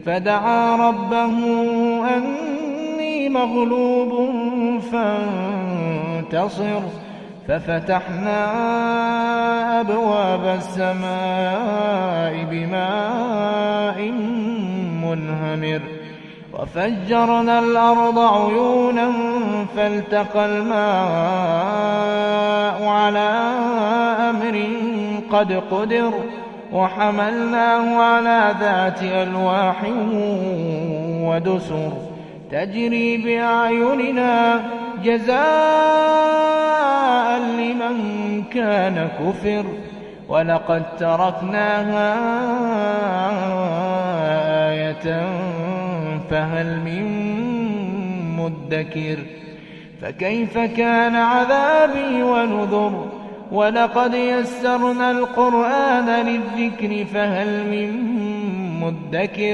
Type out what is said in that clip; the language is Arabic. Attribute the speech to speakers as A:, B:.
A: فدعا ربه أني مغلوب فانتصر، ففتحنا أبواب السماء بماء منهمر وفجرنا الأرض عيونا فالتقى الماء على أمر قد قدر وحملناه على ذات ألواح ودسر تجري بأعيننا جزاء لمن كان كفر، ولقد تركناها آية فهل من مدكر. فكيف كان عذابي ونذر، ولقد يسرنا القرآن للذكر فهل من مدكر.